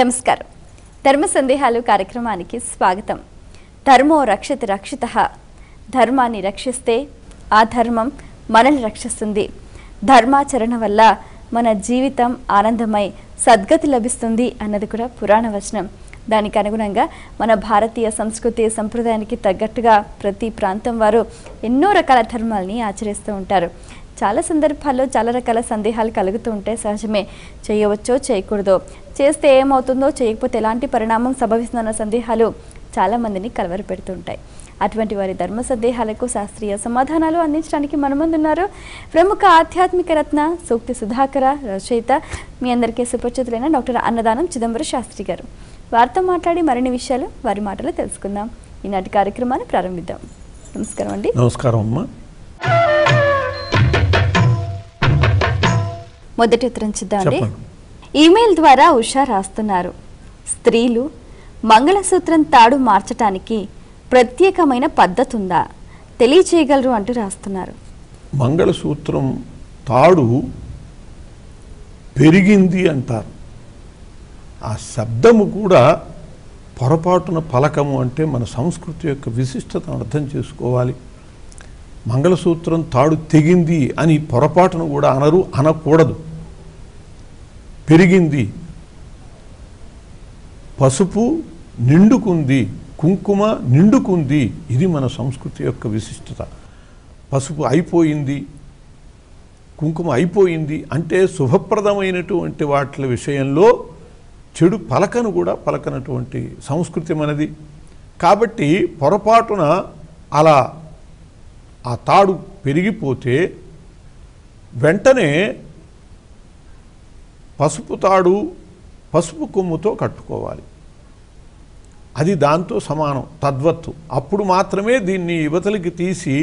నమస్కారం. ధర్మ సందేహాలు కార్యక్రమానికి స్వాగతం. ధర్మో రక్షతి రక్షితః. ధర్మాన్ని రక్షిస్తే ఆ ధర్మం మనల్ని రక్షిస్తుంది. ధర్మాచరణ వల్ల మన జీవితం ఆనందమై సద్గతి లభిస్తుంది అన్నది కూడా పురాణ వచనం. దానికి అనుగుణంగా మన భారతీయ సంస్కృతి సంప్రదాయానికి తగ్గట్టుగా ప్రతి ప్రాంతం వారు ఎన్నో రకాల ధర్మాలని ఆచరిస్తూ ఉంటారు. చాలా సందర్భాల్లో చాలా రకాల సందేహాలు కలుగుతూ ఉంటాయి. సహజమే. చేయవచ్చో చేయకూడదో, చేస్తే ఏమవుతుందో, చేయకపోతే ఎలాంటి పరిణామం సంభవిస్తుందన్న సందేహాలు చాలామందిని కలవరపెడుతూ ఉంటాయి. అటువంటి వారి ధర్మ సందేహాలకు శాస్త్రీయ సమాధానాలు అందించడానికి మన ముందున్నారు ప్రముఖ ఆధ్యాత్మిక రత్న సూక్తి సుధాకర రచయిత, మీ అందరికీ సుపరిచితులైన డాక్టర్ అన్నదానం చిదంబరం శాస్త్రి గారు. వారితో మాట్లాడి మరిన్ని విషయాలు వారి మాటలో తెలుసుకుందాం. ఈనాటి కార్యక్రమాన్ని ప్రారంభిద్దాం. నమస్కారం అండి. నమస్కారం అమ్మా. మొదటి ఉత్తరం చూద్దామండి. ఈమెయిల్ ద్వారా ఉషా రాస్తున్నారు, స్త్రీలు మంగళసూత్రం తాడు మార్చటానికి ప్రత్యేకమైన పద్ధతి ఉందా, తెలియచేయగలరు అంటూ రాస్తున్నారు. మంగళసూత్రం తాడు పెరిగింది అంటారు. ఆ శబ్దము కూడా పొరపాటున పలకము అంటే మన సంస్కృతి యొక్క విశిష్టతను అర్థం చేసుకోవాలి. మంగళసూత్రం తాడు తెగింది అని పొరపాటును కూడా అనరు, అనకూడదు. పెరిగింది, పసుపు నిండుకుంది, కుంకుమ నిండుకుంది, ఇది మన సంస్కృతి యొక్క విశిష్టత. పసుపు అయిపోయింది, కుంకుమ అయిపోయింది అంటే శుభప్రదమైనటువంటి వాటి విషయంలో చెడు పలకను కూడా పలకనటువంటి సంస్కృతి మనది. కాబట్టి పొరపాటున అలా ఆ తాడు పెరిగిపోతే వెంటనే పసుపు తాడు పసుపు కొమ్ముతో కట్టుకోవాలి. అది దాంతో సమానం, తద్వత్తు. అప్పుడు మాత్రమే దీన్ని యువతలకి తీసి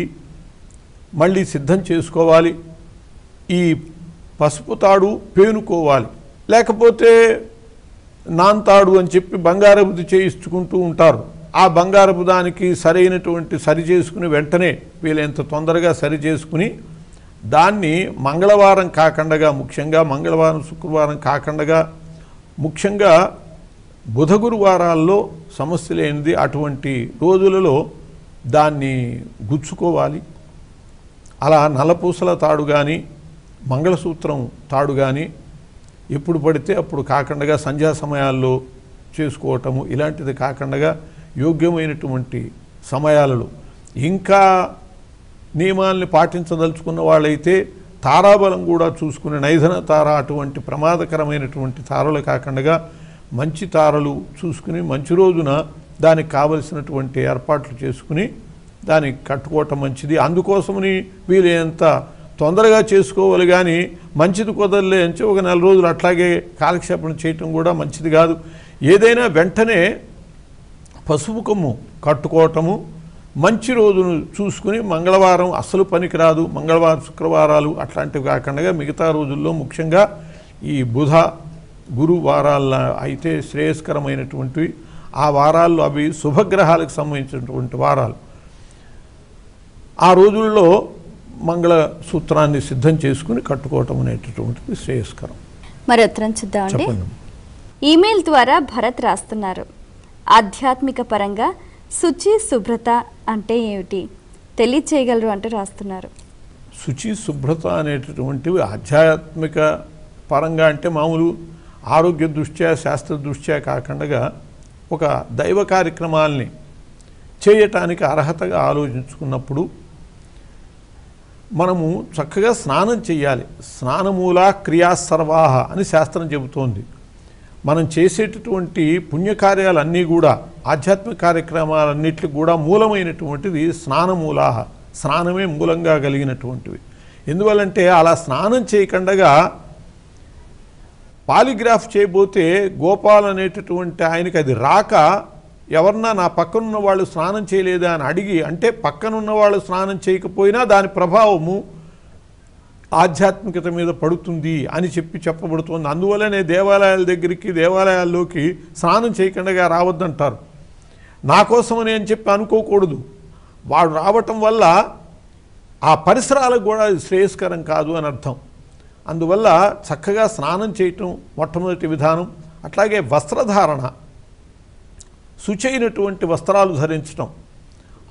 మళ్ళీ సిద్ధం చేసుకోవాలి. ఈ పసుపు తాడు పేనుకోవాలి. లేకపోతే నాంతాడు అని చెప్పి బంగారపుది చేయించుకుంటూ ఉంటారు. ఆ బంగారపు దానికి సరైనటువంటి సరి చేసుకుని వెంటనే వీలైనంత తొందరగా సరి చేసుకుని దాన్ని మంగళవారం కాకుండా, ముఖ్యంగా మంగళవారం శుక్రవారం కాకుండా, ముఖ్యంగా బుధ గురువారాల్లో సమస్య లేనిది అటువంటి రోజులలో దాన్ని గుచ్చుకోవాలి. అలా నల్లపూసల తాడు కానీ మంగళసూత్రం తాడు కానీ ఎప్పుడు పడితే అప్పుడు కాకుండా సంధ్యా సమయాల్లో చేసుకోవటము, ఇలాంటిది కాకుండా యోగ్యమైనటువంటి సమయాలలో ఇంకా నియమాల్ని పాటించదలుచుకున్న వాళ్ళైతే తారాబలం కూడా చూసుకుని నైధన తార అటువంటి ప్రమాదకరమైనటువంటి తారలు కాకుండా మంచి తారలు చూసుకుని మంచి రోజున దానికి కావలసినటువంటి ఏర్పాట్లు చేసుకుని దానికి కట్టుకోవటం మంచిది. అందుకోసమని వీలైనంత తొందరగా చేసుకోవాలి, కానీ మంచిది కుదరలే అని ఒక 4 రోజులు అట్లాగే కాలక్షేపణ చేయటం కూడా మంచిది కాదు. ఏదైనా వెంటనే పసుపు కొమ్ము కట్టుకోవటము, మంచి రోజును చూసుకుని, మంగళవారం అస్సలు పనికిరాదు, మంగళవారం శుక్రవారాలు అట్లాంటివి కాకుండా మిగతా రోజుల్లో ముఖ్యంగా ఈ బుధ గురు వారాల అయితే శ్రేయస్కరమైనటువంటివి. ఆ వారాల్లో అవి శుభగ్రహాలకు సంబంధించినటువంటి వారాలు. ఆ రోజుల్లో మంగళ సూత్రాన్ని సిద్ధం చేసుకుని కట్టుకోవటం అనేటటువంటిది శ్రేయస్కరం. మరి ఉత్తరం చూద్దామండి. ఈమెయిల్ ద్వారా భరత్ రాస్తున్నారు, ఆధ్యాత్మిక పరంగా శుచి శుభ్రత అంటే ఏమిటి, తెలియచేయగలరు అంటూ రాస్తున్నారు. శుచి శుభ్రత అనేటటువంటివి ఆధ్యాత్మిక పరంగా అంటే మామూలు ఆరోగ్య దృష్ట్యా శాస్త్ర దృష్ట్యా కాకుండా ఒక దైవ కార్యక్రమాల్ని చేయటానికి అర్హతగా ఆలోచించుకున్నప్పుడు మనము చక్కగా స్నానం చేయాలి. స్నానమూల క్రియా సర్వాహ అని శాస్త్రం చెబుతోంది. మనం చేసేటటువంటి పుణ్యకార్యాలన్నీ కూడా ఆధ్యాత్మిక కార్యక్రమాలన్నిటికి కూడా మూలమైనటువంటిది స్నానమూలాహ. స్నానమే మూలంగా కలిగినటువంటివి. ఎందువల్లంటే అలా స్నానం చేయకుండా పాలిగ్రాఫ్ చేయబోతే గోపాల్ అనేటటువంటి ఆయనకి అది రాక ఎవరన్నా నా పక్కనున్న వాళ్ళు స్నానం చేయలేదా అని అడిగి, అంటే పక్కనున్న వాళ్ళు స్నానం చేయకపోయినా దాని ప్రభావము ఆధ్యాత్మికత మీద పడుతుంది అని చెప్పబడుతుంది. అందువల్లనే దేవాలయాల దగ్గరికి దేవాలయాల్లోకి స్నానం చేయకుండా రావద్దంటారు. నా కోసమని అని చెప్పి అనుకోకూడదు. వాడు రావటం వల్ల ఆ పరిసరాలకు కూడా శ్రేయస్కరం కాదు అని అర్థం. అందువల్ల చక్కగా స్నానం చేయటం మొట్టమొదటి విధానం. అట్లాగే వస్త్రధారణ, శుచైనటువంటి వస్త్రాలు ధరించడం,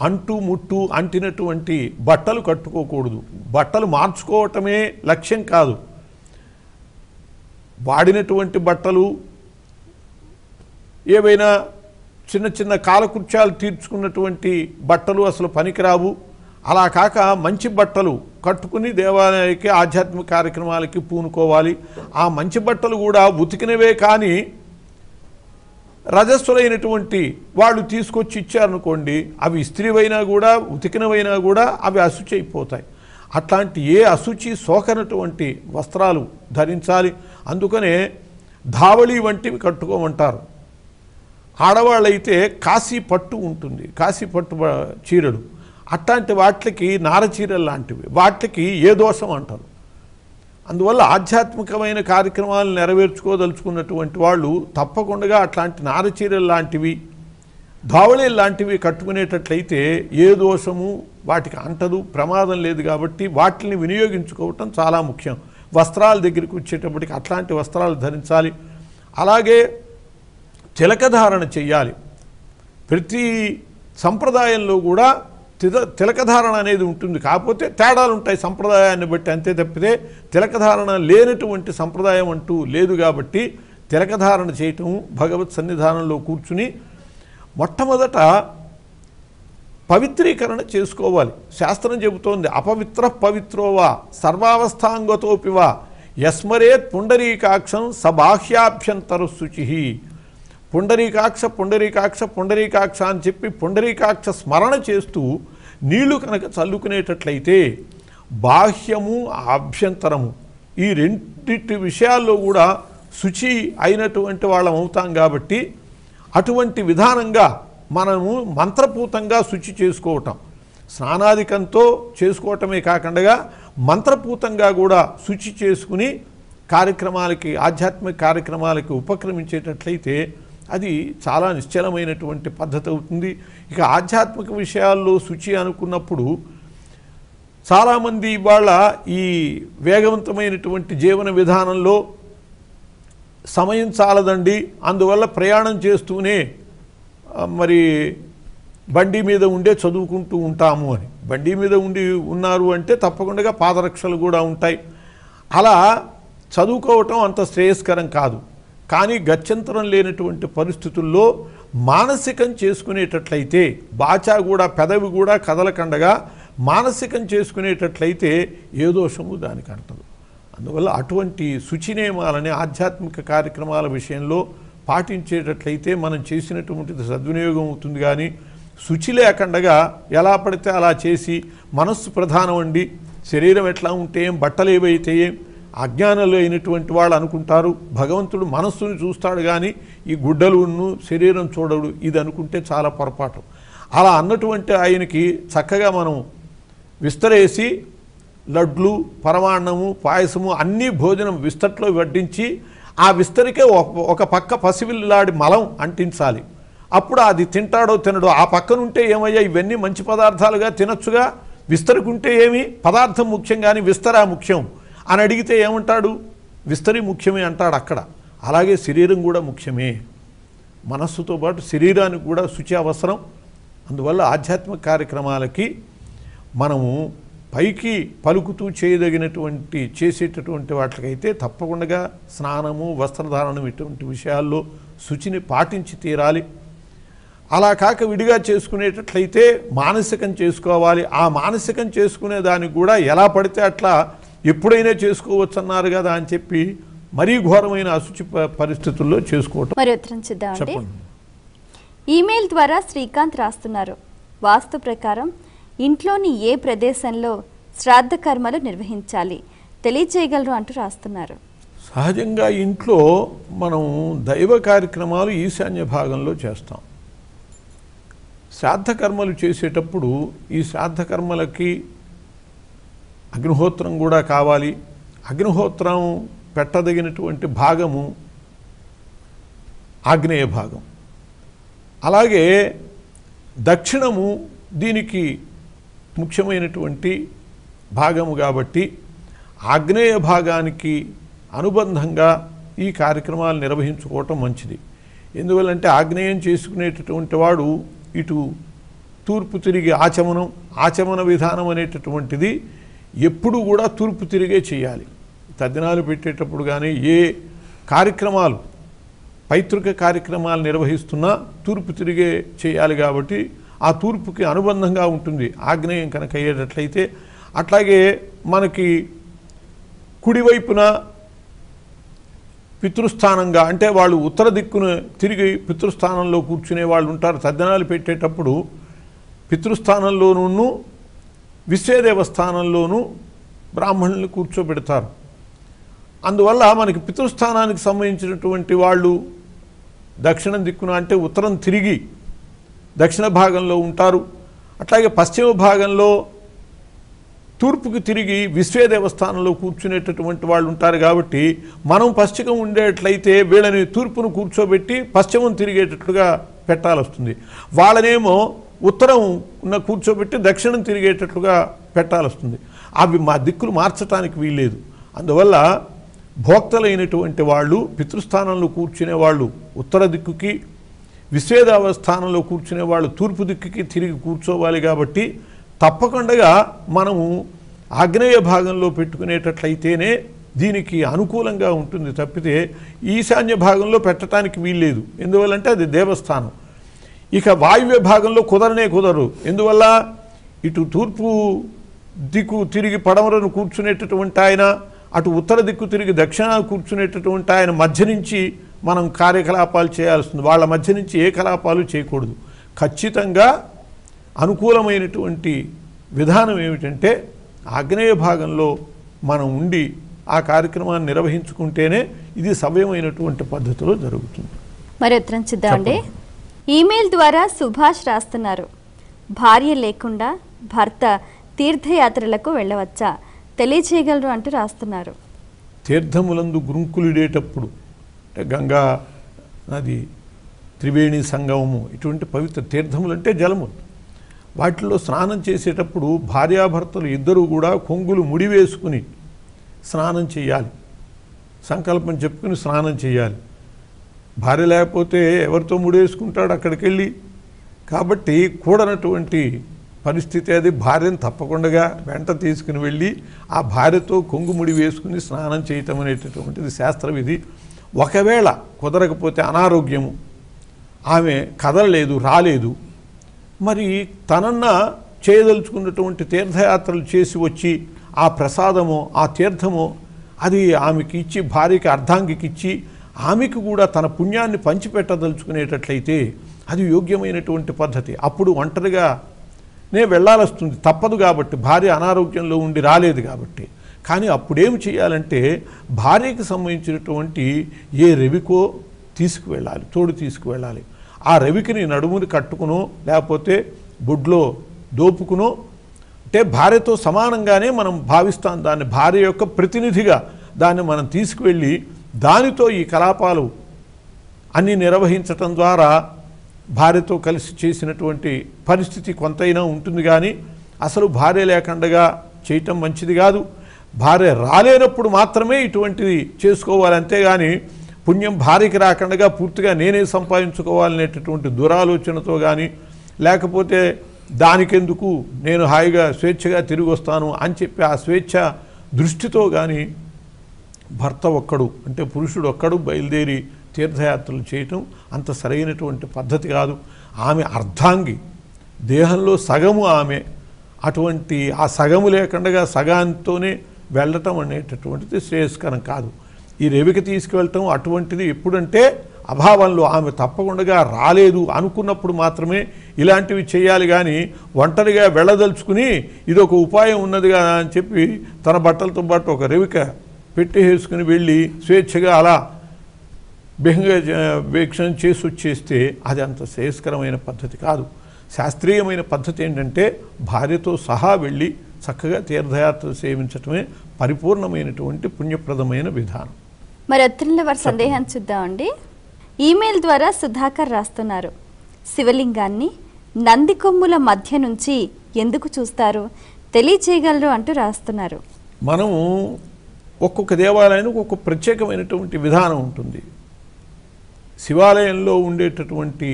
అంటు ముట్టు అంటినటువంటి బట్టలు కట్టుకోకూడదు. బట్టలు మార్చుకోవటమే లక్ష్యం కాదు. వాడినటువంటి బట్టలు, ఏవైనా చిన్న చిన్న కాలకృత్యాలు తీర్చుకున్నటువంటి బట్టలు అసలు పనికిరావు. అలా కాక మంచి బట్టలు కట్టుకుని దేవాలయానికి ఆధ్యాత్మిక కార్యక్రమాలకి పూనుకోవాలి. ఆ మంచి బట్టలు కూడా ఉతికినవే కానీ రజస్సులైనటువంటి వాళ్ళు తీసుకొచ్చి ఇచ్చారనుకోండి, అవి ఇస్త్రీవైనా కూడా ఉతికినవైనా కూడా అవి అశుచి అయిపోతాయి. అట్లాంటి ఏ అశుచి సోకనటువంటి వస్త్రాలు ధరించాలి. అందుకనే ధావళి వంటివి కట్టుకోమంటారు. ఆడవాళ్ళైతే కాశీ పట్టు ఉంటుంది, కాశీ పట్టు చీరలు, అట్లాంటి వాటికి నారచీరలు లాంటివి, వాటికి ఏ దోషం అంటారు. అందువల్ల ఆధ్యాత్మికమైన కార్యక్రమాలు నెరవేర్చుకోదలుచుకున్నటువంటి వాళ్ళు తప్పకుండా అట్లాంటి నారచీరలు లాంటివి, ధావళీలు లాంటివి కట్టుకునేటట్లయితే ఏ దోషము వాటికి అంటదు, ప్రమాదం లేదు. కాబట్టి వాటిని వినియోగించుకోవటం చాలా ముఖ్యం. వస్త్రాల దగ్గరికి వచ్చేటప్పటికి అట్లాంటి వస్త్రాలు ధరించాలి. అలాగే తిలకధారణ చెయ్యాలి. ప్రతి సంప్రదాయంలో కూడా తిలకధారణ అనేది ఉంటుంది. కాకపోతే తేడాలు ఉంటాయి సంప్రదాయాన్ని బట్టి, అంతే తప్పితే తిలకధారణ లేనటువంటి సంప్రదాయం అంటూ లేదు. కాబట్టి తిలకధారణ చేయటం, భగవత్ సన్నిధానంలో కూర్చుని మొట్టమొదట పవిత్రీకరణ చేసుకోవాలి. శాస్త్రం చెబుతోంది, అపవిత్ర పవిత్రోవా సర్వావస్థాంగతోపివా యస్మరేత్ పుండరీకాక్షం సబాహ్యాభ్యంతర శుచి. పుండరీకాక్ష పుండరీకాక్ష పుండరీకాక్ష అని చెప్పి పుండరీకాక్ష స్మరణ చేస్తూ నీళ్లు కనుక చల్లుకునేటట్లయితే బాహ్యము ఆభ్యంతరము ఈ రెండింటి విషయాల్లో కూడా శుచి అయినటువంటి వాళ్ళం అవుతాం. కాబట్టి అటువంటి విధానంగా మనము మంత్రపూతంగా శుచి చేసుకోవటం, స్నానాధికంతో చేసుకోవటమే కాకుండా మంత్రపూతంగా కూడా శుచి చేసుకుని కార్యక్రమాలకి, ఆధ్యాత్మిక కార్యక్రమాలకి ఉపక్రమించేటట్లయితే అది చాలా నిశ్చలమైనటువంటి పద్ధతి అవుతుంది. ఇక ఆధ్యాత్మిక విషయాల్లో శుచి అనుకున్నప్పుడు చాలామంది ఇవాళ ఈ వేగవంతమైనటువంటి జీవన విధానంలో సమయం చాలదండి, అందువల్ల ప్రయాణం చేస్తూనే మరి బండి మీద ఉండే చదువుకుంటూ ఉంటాము అని. బండి మీద ఉన్నారు అంటే తప్పకుండా పాదరక్షలు కూడా ఉంటాయి. అలా చదువుకోవటం అంత శ్రేయస్కరం కాదు. కానీ గత్యంతరం లేనటువంటి పరిస్థితుల్లో మానసికం చేసుకునేటట్లయితే, బాచా కూడా పెదవి కూడా కదలకండగా మానసికం చేసుకునేటట్లయితే ఏ దోషము దానికి అంటదు. అందువల్ల అటువంటి శుచి నియమాలని ఆధ్యాత్మిక కార్యక్రమాల విషయంలో పాటించేటట్లయితే మనం చేసినటువంటిది సద్వినియోగం అవుతుంది. కానీ శుచి లేకుండా ఎలా పడితే అలా చేసి మనస్సు ప్రధానం అండి, శరీరం ఎట్లా ఉంటే ఏం, బట్టలు ఏవైతే ఏం, అజ్ఞానులు అయినటువంటి వాళ్ళు అనుకుంటారు భగవంతుడు మనస్సుని చూస్తాడు కానీ ఈ గుడ్డలును శరీరం చూడడు, ఇది అనుకుంటే చాలా పొరపాటు. అలా అన్నటువంటి ఆయనకి చక్కగా మనం విస్తరేసి లడ్లు, పరమాన్నము, పాయసము అన్నీ భోజనం విస్తట్లో వడ్డించి ఆ విస్తరికే ఒక పక్క పసివిల్లాడి మలం అంటించాలి. అప్పుడు అది తింటాడో తినడో. ఆ పక్కనుంటే ఏమయ్యా ఇవన్నీ మంచి పదార్థాలుగా తినొచ్చుగా, విస్తరుకుంటే ఏమి, పదార్థం ముఖ్యం కానీ విస్తరా ముఖ్యం అని అడిగితే ఏమంటాడు, విస్తరి ముఖ్యమే అంటాడు అక్కడ. అలాగే శరీరం కూడా ముఖ్యమే, మనస్సుతో పాటు శరీరానికి కూడా శుచి అవసరం. అందువల్ల ఆధ్యాత్మిక కార్యక్రమాలకి మనము పైకి పలుకుతూ చేయదగినటువంటి చేసేటటువంటి వాటికైతే తప్పకుండా స్నానము, వస్త్రధారణం ఇటువంటి విషయాల్లో శుచిని పాటించి తీరాలి. అలా కాక విడిగా చేసుకునేటట్లయితే మానసికం చేసుకోవాలి. ఆ మానసికం చేసుకునే దానికి కూడా ఎలా పడితే అట్లా ఎప్పుడైనా చేసుకోవచ్చు అన్నారు కదా అని చెప్పి మరీ ఘోరమైన అశుచి పరిస్థితుల్లో చేసుకోవటం. మరి ఉత్తరం చూద్దామండి. ఈమెయిల్ ద్వారా శ్రీకాంత్ రాస్తున్నారు, వాస్తు ప్రకారం ఇంట్లోని ఏ ప్రదేశంలో శ్రాద్ధ కర్మలు నిర్వహించాలి తెలియజేయగలరు అంటూ రాస్తున్నారు. సహజంగా ఇంట్లో మనం దైవ కార్యక్రమాలు ఈశాన్య భాగంలో చేస్తాం. శ్రాద్ధ కర్మలు చేసేటప్పుడు ఈ శ్రాద్ధ కర్మలకి అగ్నిహోత్రం కూడా కావాలి. అగ్నిహోత్రం పెట్టదగినటువంటి భాగము ఆగ్నేయ భాగం. అలాగే దక్షిణము దీనికి ముఖ్యమైనటువంటి భాగము కాబట్టి ఆగ్నేయ భాగానికి అనుబంధంగా ఈ కార్యక్రమాలు నిర్వహించుకోవటం మంచిది. ఎందువల్లంటే ఆగ్నేయం చేసుకునేటటువంటి వాడు ఇటు తూర్పు తిరిగి ఆచమన విధానం అనేటటువంటిది ఎప్పుడు కూడా తూర్పు తిరిగే చేయాలి. తద్దినాలు పెట్టేటప్పుడు కానీ ఏ కార్యక్రమాలు పైతృక కార్యక్రమాలు నిర్వహిస్తున్నా తూర్పు తిరిగే చేయాలి. కాబట్టి ఆ తూర్పుకి అనుబంధంగా ఉంటుంది ఆగ్నేయం కనుక అయ్యేటట్లయితే. అట్లాగే మనకి కుడివైపున పితృస్థానంగా అంటే వాళ్ళు ఉత్తర దిక్కున తిరిగి పితృస్థానంలో కూర్చునే వాళ్ళు ఉంటారు. తద్దినాలు పెట్టేటప్పుడు పితృస్థానంలోనూ విశ్వేదేవస్థానంలోనూ బ్రాహ్మణుల్ని కూర్చోబెడతారు. అందువల్ల మనకి పితృస్థానానికి సంబంధించినటువంటి వాళ్ళు దక్షిణం దిక్కున అంటే ఉత్తరం తిరిగి దక్షిణ భాగంలో ఉంటారు. అట్లాగే పశ్చిమ భాగంలో తూర్పుకి తిరిగి విశ్వేదేవస్థానంలో కూర్చునేటటువంటి వాళ్ళు ఉంటారు. కాబట్టి మనం పశ్చిమం ఉండేట్లయితే వీళ్ళని తూర్పును కూర్చోబెట్టి పశ్చిమం తిరిగేటట్లుగా పెట్టాల్సి వాళ్ళనేమో ఉత్తరం కూర్చోబెట్టి దక్షిణం తిరిగేటట్లుగా పెట్టాల్సి అవి మా దిక్కులు మార్చడానికి వీల్లేదు. అందువల్ల భోక్తలైనటువంటి వాళ్ళు పితృస్థానంలో కూర్చునే వాళ్ళు ఉత్తర దిక్కుకి, విశ్వేదేవస్థానంలో కూర్చునే వాళ్ళు తూర్పు దిక్కుకి తిరిగి కూర్చోవాలి. కాబట్టి తప్పకుండా మనము ఆగ్నేయ భాగంలో పెట్టుకునేటట్లయితేనే దీనికి అనుకూలంగా ఉంటుంది. తప్పితే ఈశాన్య భాగంలో పెట్టడానికి వీల్లేదు. ఎందువల్లంటే అది దేవస్థానం. ఇక వాయువ్య భాగంలో కుదరరు. ఎందువల్ల ఇటు తూర్పు దిక్కు తిరిగి పడమరను కూర్చునేటటువంటి ఆయన, అటు ఉత్తర దిక్కు తిరిగి దక్షిణ కూర్చునేటటువంటి ఆయన మధ్య నుంచి మనం కార్యకలాపాలు చేయాల్సింది. వాళ్ళ మధ్య నుంచి ఏ కలాపాలు చేయకూడదు. ఖచ్చితంగా అనుకూలమైనటువంటి విధానం ఏమిటంటే ఆగ్నేయ భాగంలో మనం ఉండి ఆ కార్యక్రమాన్ని నిర్వహించుకుంటేనే ఇది సవ్యమైనటువంటి పద్ధతిలో జరుగుతుంది. మరి ఉత్తరం చూద్దామండి. ఈమెయిల్ ద్వారా సుభాష్ రాస్తున్నారు, భార్య లేకుండా భర్త తీర్థయాత్రలకు వెళ్ళవచ్చా, తెలియచేయగలరు అంటూ రాస్తున్నారు. తీర్థములందు గురుంకులుడేటప్పుడు అంటే గంగా నది, త్రివేణి సంగమము, ఇటువంటి పవిత్ర తీర్థములు అంటే జలములు, వాటిల్లో స్నానం చేసేటప్పుడు భార్యాభర్తలు ఇద్దరూ కూడా కొంగులు ముడివేసుకుని స్నానం చేయాలి. సంకల్పం చెప్పుకుని స్నానం చేయాలి. భార్య లేకపోతే ఎవరితో ముడేసుకుంటాడు అక్కడికి వెళ్ళి. కాబట్టి కూడనటువంటి పరిస్థితి అది. భార్యను తప్పకుండా వెంట తీసుకుని వెళ్ళి ఆ భార్యతో కొంగుముడి వేసుకుని స్నానం చేయటం అనేటటువంటిది శాస్త్రవిధి. ఒకవేళ కుదరకపోతే అనారోగ్యము, ఆమె కదలలేదు, రాలేదు, మరి తనన్నా చేయదలుచుకున్నటువంటి తీర్థయాత్రలు చేసి వచ్చి ఆ ప్రసాదమో ఆ తీర్థమో అది ఆమెకి ఇచ్చి, భార్యకి అర్ధాంగికి ఇచ్చి ఆమెకు కూడా తన పుణ్యాన్ని పంచిపెట్టదలుచుకునేటట్లయితే అది యోగ్యమైనటువంటి పద్ధతి. అప్పుడు ఒంటరిగానే వెళ్ళాల్సి తప్పదు. కాబట్టి భార్య అనారోగ్యంలో ఉండి రాలేదు కాబట్టి. కానీ అప్పుడేమి చేయాలంటే భార్యకి సంబంధించినటువంటి ఏ రవికో తీసుకువెళ్ళాలి, తోడు తీసుకువెళ్ళాలి. ఆ రవికిని నడుముని కట్టుకునో లేకపోతే బొడ్లో దోపుకునో, అంటే భార్యతో సమానంగానే మనం భావిస్తాం దాన్ని. భార్య యొక్క ప్రతినిధిగా దాన్ని మనం తీసుకువెళ్ళి దానితో ఈ కలాపాలు అన్నీ నిర్వహించటం ద్వారా భార్యతో కలిసి చేసినటువంటి పరిస్థితి కొంతైనా ఉంటుంది. కానీ అసలు భార్య లేకుండా చేయటం మంచిది కాదు. భార్య రాలేనప్పుడు మాత్రమే ఇటువంటిది చేసుకోవాలి. అంతేగాని పుణ్యం భార్యకి రాకుండా పూర్తిగా నేనే సంపాదించుకోవాలనేటటువంటి దురాలోచనతో కానీ, లేకపోతే దానికెందుకు నేను హాయిగా స్వేచ్ఛగా తిరిగి వస్తాను అని చెప్పి ఆ స్వేచ్ఛ దృష్టితో కానీ భర్త ఒక్కడు అంటే పురుషుడు ఒక్కడు బయలుదేరి తీర్థయాత్రలు చేయటం అంత సరైనటువంటి పద్ధతి కాదు. ఆమె అర్ధాంగి, దేహంలో సగము ఆమె. అటువంటి ఆ సగము లేకుండా సగాంతోనే వెళ్ళటం అనేటటువంటిది శ్రేయస్కరం కాదు. ఈ రేవికి తీసుకువెళ్ళటం అటువంటిది ఎప్పుడంటే అభావంలో, ఆమె తప్పకుండా రాలేదు అనుకున్నప్పుడు మాత్రమే ఇలాంటివి చేయాలి. కానీ ఒంటరిగా వెళ్ళదలుచుకుని ఇదొక ఉపాయం ఉన్నదిగా అని చెప్పి తన బట్టలతో పాటు ఒక రేవిక పెట్టేసుకుని వెళ్ళి స్వేచ్ఛగా అలా వీక్షణ చేసి వచ్చేస్తే అది అంత శ్రేయస్కరమైన పద్ధతి కాదు. శాస్త్రీయమైన పద్ధతి ఏంటంటే భార్యతో సహా వెళ్ళి చక్కగా తీర్థయాత్రలు సేవించటమే పరిపూర్ణమైనటువంటి పుణ్యప్రదమైన విధానం. మరి అత్తుల వారి సందేహాన్ని చూద్దామండి. ఈమెయిల్ ద్వారా సుధాకర్ రాస్తున్నారు, శివలింగాన్ని నంది కొమ్ముల మధ్య నుంచి ఎందుకు చూస్తారు, తెలియచేయగలరు అంటూ రాస్తున్నారు. మనము ఒక్కొక్క దేవాలయానికి ఒక్కొక్క ప్రత్యేకమైనటువంటి విధానం ఉంటుంది. శివాలయంలో ఉండేటటువంటి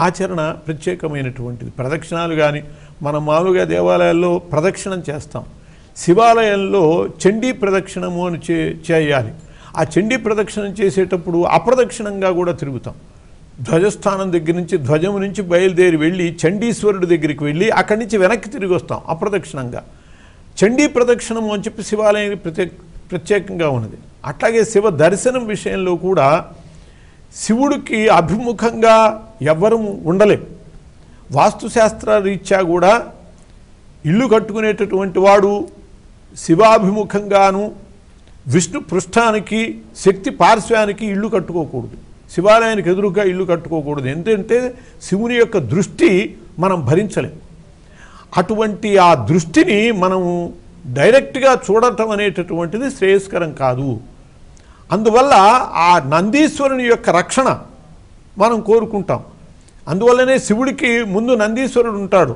ఆచరణ ప్రత్యేకమైనటువంటిది. ప్రదక్షిణాలు కానీ మనం మామూలుగా దేవాలయాల్లో ప్రదక్షిణం చేస్తాం. శివాలయంలో చండీ ప్రదక్షిణము అని చేయాలి. ఆ చండీ ప్రదక్షిణం చేసేటప్పుడు అప్రదక్షిణంగా కూడా తిరుగుతాం. ధ్వజస్థానం దగ్గర నుంచి ధ్వజము నుంచి బయలుదేరి వెళ్ళి చండీశ్వరుడి దగ్గరికి వెళ్ళి అక్కడి నుంచి వెనక్కి తిరిగి వస్తాం అప్రదక్షిణంగా. చండీ ప్రదక్షిణము అని చెప్పి శివాలయానికి ప్రత్యేకంగా ఉన్నది. అట్లాగే శివ దర్శనం విషయంలో కూడా శివుడికి అభిముఖంగా ఎవ్వరూ ఉండలేం. వాస్తుశాస్త్ర రీత్యా కూడా ఇల్లు కట్టుకునేటటువంటి వాడు శివాభిముఖంగాను విష్ణు పృష్ఠానికి శక్తి పార్శ్వానికి ఇల్లు కట్టుకోకూడదు. శివాలయానికి ఎదురుగా ఇల్లు కట్టుకోకూడదు. ఎందుకంటే శివుని యొక్క దృష్టి మనం భరించలేం. అటువంటి ఆ దృష్టిని మనం డైరెక్ట్గా చూడటం అనేటటువంటిది శ్రేయస్కరం కాదు. అందువల్ల ఆ నందీశ్వరుని యొక్క రక్షణ మనం కోరుకుంటాం. అందువల్లనే శివుడికి ముందు నందీశ్వరుడు ఉంటాడు.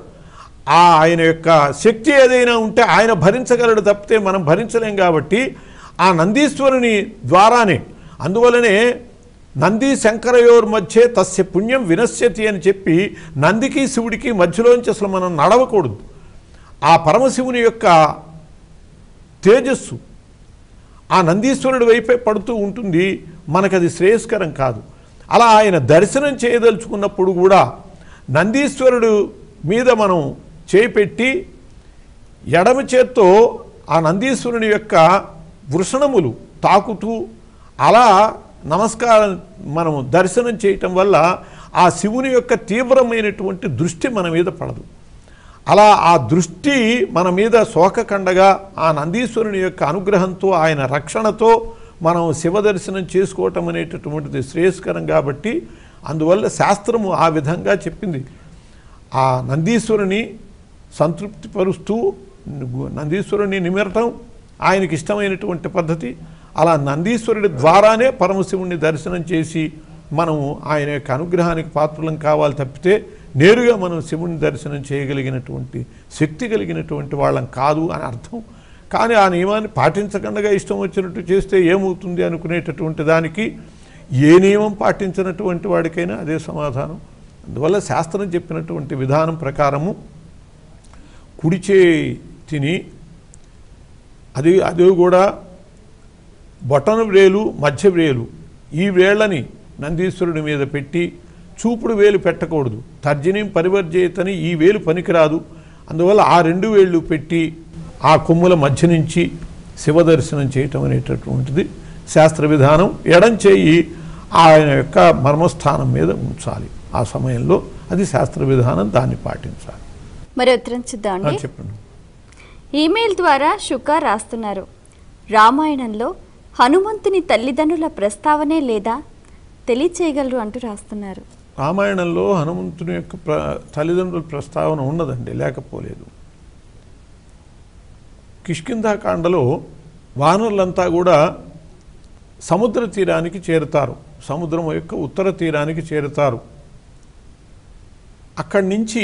ఆయన యొక్క శక్తి ఏదైనా ఉంటే ఆయన భరించగలడు తప్పితే మనం భరించలేం. కాబట్టి ఆ నందీశ్వరుని ద్వారానే, అందువల్లనే నంది శంకరయోర్ మధ్య తస్య పుణ్యం వినశ్యతి అని చెప్పి నందికి శివుడికి మధ్యలోంచి అసలు మనం నడవకూడదు. ఆ పరమశివుని యొక్క తేజస్సు ఆ నందీశ్వరుడి వైపే పడుతూ ఉంటుంది. మనకది శ్రేయస్కరం కాదు. అలా ఆయన దర్శనం చేయదలుచుకున్నప్పుడు కూడా నందీశ్వరుడు మీద మనం చేపెట్టి ఎడమ చేత్తో ఆ నందీశ్వరుని యొక్క వృషణములు తాకుతూ అలా నమస్కారం మనము దర్శనం చేయటం వల్ల ఆ శివుని యొక్క తీవ్రమైనటువంటి దృష్టి మన మీద పడదు. అలా ఆ దృష్టి మన మీద సోకకండగా ఆ నందీశ్వరుని యొక్క అనుగ్రహంతో ఆయన రక్షణతో మనం శివ దర్శనం చేసుకోవటం అనేటటువంటిది శ్రేయస్కరం. కాబట్టి అందువల్ల శాస్త్రము ఆ విధంగా చెప్పింది. ఆ నందీశ్వరుని సంతృప్తిపరుస్తూ నందీశ్వరుని నిమిరటం ఆయనకి ఇష్టమైనటువంటి పద్ధతి. అలా నందీశ్వరుడి ద్వారానే పరమశివుణ్ణి దర్శనం చేసి మనము ఆయన యొక్క అనుగ్రహానికి పాత్రలం కావాలి తప్పితే నేరుగా మనం శివుని దర్శనం చేయగలిగినటువంటి శక్తి కలిగినటువంటి వాళ్ళం కాదు అని అర్థం. కానీ ఆ నియమాన్ని పాటించకుండా ఇష్టం వచ్చినట్టు చేస్తే ఏమవుతుంది అనుకునేటటువంటి దానికి ఏ నియమం పాటించినటువంటి వాడికైనా అదే సమాధానం. అందువల్ల శాస్త్రం చెప్పినటువంటి విధానం ప్రకారము కుడి చేతిని అది కూడా బొటన వ్రేలు మధ్య వ్రేలు ఈ వేళ్ళని నందీశ్వరుడి మీద పెట్టి చూపుడు వేలు పెట్టకూడదు. తర్జనీం పరివర్జేతని ఈ వేలు పనికిరాదు. అందువల్ల ఆ రెండు వేళ్ళు పెట్టి ఆ కొమ్ముల మధ్య నుంచి శివ దర్శనం చేయటం అనేటటువంటిది శాస్త్ర విధానం. ఎడం చేయి ఆయన యొక్క మర్మస్థానం మీద ఉంచాలి. ఆ సమయంలో అది శాస్త్ర విధానం, దాన్ని పాటించాలి. మరి ఉత్తరం చూద్దామండి. చెప్పండి. ఈమెయిల్ ద్వారా శుక రాస్తున్నారు, రామాయణంలో హనుమంతుని తల్లిదండ్రుల ప్రస్తావనే లేదా, తెలియచేయగలరు అంటూ రాస్తున్నారు. రామాయణంలో హనుమంతుని యొక్క తల్లిదండ్రుల ప్రస్తావన ఉన్నదండి, లేకపోలేదు. కిష్కింధాకాండలో వానరులంతా కూడా సముద్ర తీరానికి చేరుతారు. సముద్రం యొక్క ఉత్తర తీరానికి చేరుతారు. అక్కడి నుంచి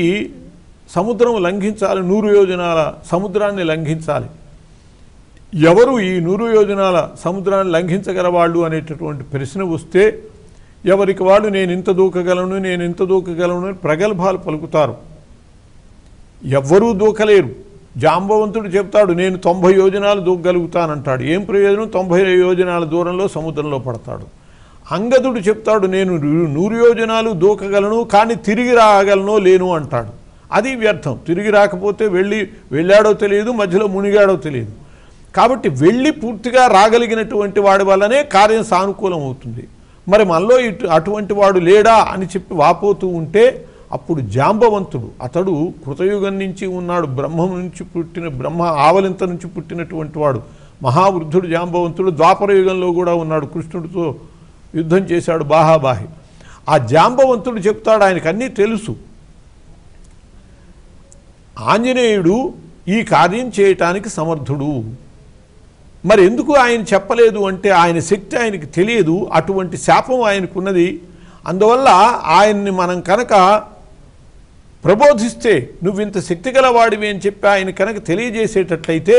సముద్రం లంఘించాలి, 100 యోజనాల సముద్రాన్ని లంఘించాలి. ఎవరు ఈ 100 యోజనాల సముద్రాన్ని లంఘించగలవాళ్ళు అనేటటువంటి ప్రశ్న వస్తే ఎవరికి వాళ్ళు నేను ఇంత దూకగలను అని ప్రగల్భాలు పలుకుతారు. ఎవ్వరూ దూకలేరు. జాంబవంతుడు చెప్తాడు నేను 90 యోజనాలు దూకగలుగుతానంటాడు. ఏం ప్రయోజనం? 90 యోజనాల దూరంలో సముద్రంలో పడతాడు. అంగదుడు చెప్తాడు నేను 100 యోజనాలు దూకగలను కానీ తిరిగి రాగలనో లేను అంటాడు. అది వ్యర్థం. తిరిగి రాకపోతే వెళ్ళాడో తెలియదు, మధ్యలో మునిగాడో తెలియదు. కాబట్టి వెళ్ళి పూర్తిగా రాగలిగినటువంటి వాడి వల్లనే కార్యం సానుకూలం అవుతుంది. మరి మనలో అటువంటి వాడు లేడా అని చెప్పి వాపోతూ ఉంటే అప్పుడు జాంబవంతుడు, అతడు కృతయుగం నుంచి ఉన్నాడు, బ్రహ్మ ఆవలింత నుంచి పుట్టినటువంటి వాడు, మహావృద్ధుడు జాంబవంతుడు. ద్వాపరయుగంలో కూడా ఉన్నాడు, కృష్ణుడితో యుద్ధం చేశాడు బాహాబాహి. ఆ జాంబవంతుడు చెప్తాడు ఆయనకు అన్నీ తెలుసు, ఆంజనేయుడు ఈ కార్యం చేయటానికి సమర్థుడు. మరి ఎందుకు ఆయన చెప్పలేదు అంటే ఆయన శక్తి ఆయనకి తెలియదు, అటువంటి శాపం ఆయనకున్నది. అందువల్ల ఆయన్ని మనం కనుక ప్రబోధిస్తే నువ్వు ఇంత శక్తి గలవాడివి అని చెప్పి ఆయన కనుక తెలియజేసేటట్లయితే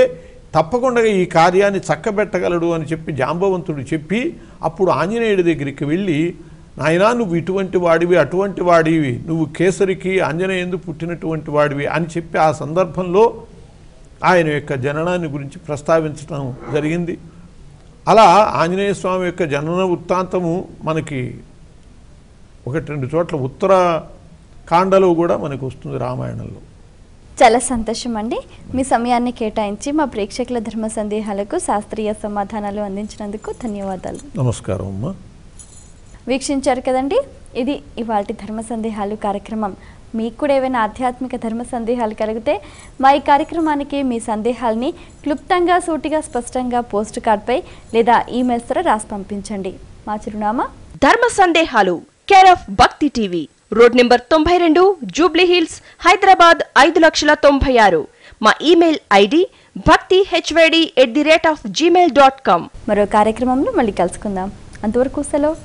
తప్పకుండా ఈ కార్యాన్ని చక్కబెట్టగలడు అని చెప్పి జాంబవంతుడు చెప్పి అప్పుడు ఆంజనేయుడి దగ్గరికి వెళ్ళి, నాయనా నువ్వు ఇటువంటి వాడివి, అటువంటి వాడివి, నువ్వు కేసరికి ఆంజనేయందు పుట్టినటువంటి వాడివి అని చెప్పి ఆ సందర్భంలో ఆయన యొక్క జననాన్ని గురించి ప్రస్తావించడం జరిగింది. అలా ఆంజనేయ స్వామి యొక్క జనన వృత్తాంతము మనకి 1-2 చోట్ల ఉత్తర కాండలో కూడా మనకు వస్తుంది రామాయణంలో. చాలా సంతోషం అండి. మీ సమయాన్ని కేటాయించి మా ప్రేక్షకుల ధర్మ సందేహాలకు శాస్త్రీయ సమాధానాలు అందించినందుకు ధన్యవాదాలు. నమస్కారం అమ్మా. వీక్షించారు కదండి, ఇది ఇవాల్టి ధర్మ సందేహాలు కార్యక్రమం. మీకు కూడా ఏవైనా ఆధ్యాత్మిక ధర్మ సందేహాలు కలిగితే మా ఈ కార్యక్రమానికి మీ సందేహాల్ని క్లుప్తంగా, సూటిగా, స్పష్టంగా పోస్ట్ కార్డ్పై లేదా ఈమెయిల్స్ ద్వారా రాసి పంపించండి. మా చిరునామా ధర్మ సందేహాలు, కేర్ ఆఫ్ భక్తి TV, road number 92, Jubilee hills, Hyderabad 5,96,000. మా ఈమెయిల్ ఐడి bhaktihyd@gmail.com. మరో కార్యక్రమంలో మళ్ళీ కలుసుకుందాం. అంతవరకు సెలవు.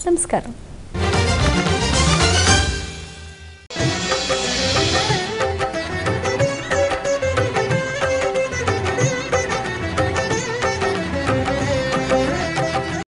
నమస్కారం.